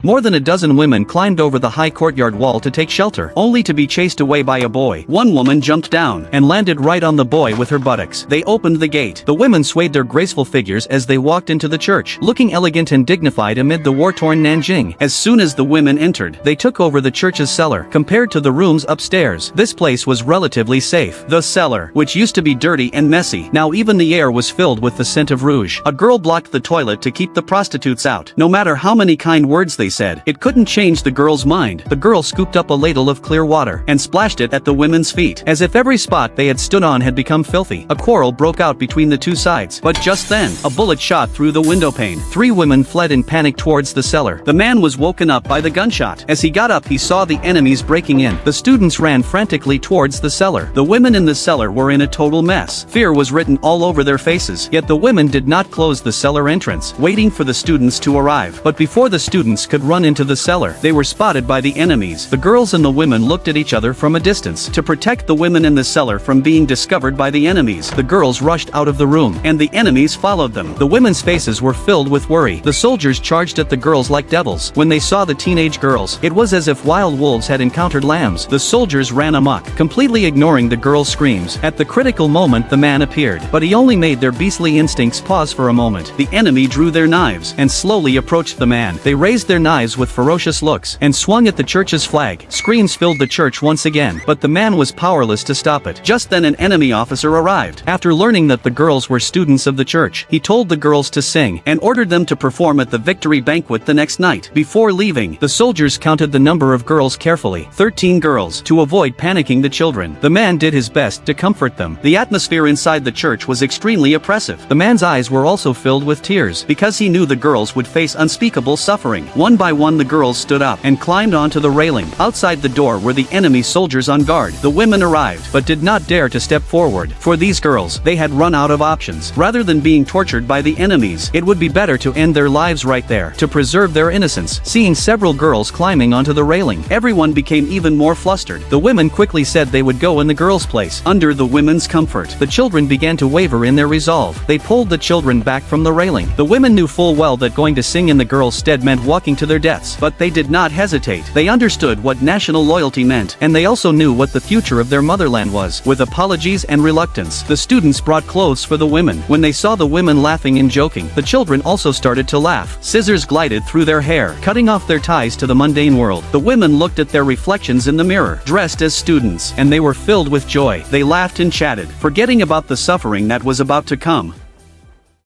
More than a dozen women climbed over the high courtyard wall to take shelter, only to be chased away by a boy. One woman jumped down and landed right on the boy with her buttocks. They opened the gate. The women swayed their graceful figures as they walked into the church, looking elegant and dignified amid the war-torn Nanjing. As soon as the women entered, they took over the church's cellar. Compared to the rooms upstairs, this place was relatively safe. The cellar, which used to be dirty and messy, now even the air was filled with the scent of rouge. A girl blocked the toilet to keep the prostitutes out. No matter how many kind words they said, it couldn't change the girl's mind. The girl scooped up a ladle of clear water and splashed it at the women's feet, as if every spot they had stood on had become filthy. A quarrel broke out between the two sides, but just then, a bullet shot through the window pane. Three women fled in panic towards the cellar. The man was woken up by the gunshot. As he got up, he saw the enemies breaking in. The students ran frantically towards the cellar. The women in the cellar were in a total mess. Fear was written all over their faces, yet the women did not close the cellar entrance, waiting for the students to arrive. But before the students could run into the cellar, they were spotted by the enemies. The girls and the women looked at each other from a distance. To protect the women in the cellar from being discovered by the enemies, the girls rushed out of the room, and the enemies followed them. The women's faces were filled with worry. The soldiers charged at the girls like devils. When they saw the teenage girls, it was as if wild wolves had encountered lambs. The soldiers ran amok, completely ignoring the girls' screams. At the critical moment, the man appeared, but he only made their beastly instincts pause for a moment. The enemy drew their knives and slowly approached the man. They raised their knives with ferocious looks and swung at the church's flag. Screams filled the church once again, but the man was powerless to stop it. Just then an enemy officer arrived. After learning that the girls were students of the church, he told the girls to sing and ordered them to perform at the victory banquet the next night. Before leaving, the soldiers counted the number of girls carefully. 13 girls, to avoid panicking the children. The man did his best to comfort them. The atmosphere inside the church was extremely oppressive. The man's eyes were also filled with tears, because he knew the girls would face unspeakable suffering. One by one the girls stood up and climbed onto the railing. Outside the door were the enemy soldiers on guard. The women arrived, but did not dare to step forward. For these girls, they had run out of options. Rather than being tortured by the enemies, it would be better to end their lives right there, to preserve their innocence. Seeing several girls climbing onto the railing, everyone became even more flustered. The women quickly said they would go in the girls' place. Under the women's comfort, the children began to waver in their resolve. They pulled the children back from the railing. The women knew full well that going to sing in the girls' stead meant walking to their deaths, but they did not hesitate. They understood what national loyalty meant, and they also knew what the future of their motherland was. With apologies and reluctance, the students brought clothes for the women. When they saw the women laughing and joking, the children also started to laugh. Scissors glided through their hair, cutting off their ties to the mundane world. The women looked at their reflections in the mirror, dressed as students, and they were filled with joy. They laughed and chatted, forgetting about the suffering that was about to come.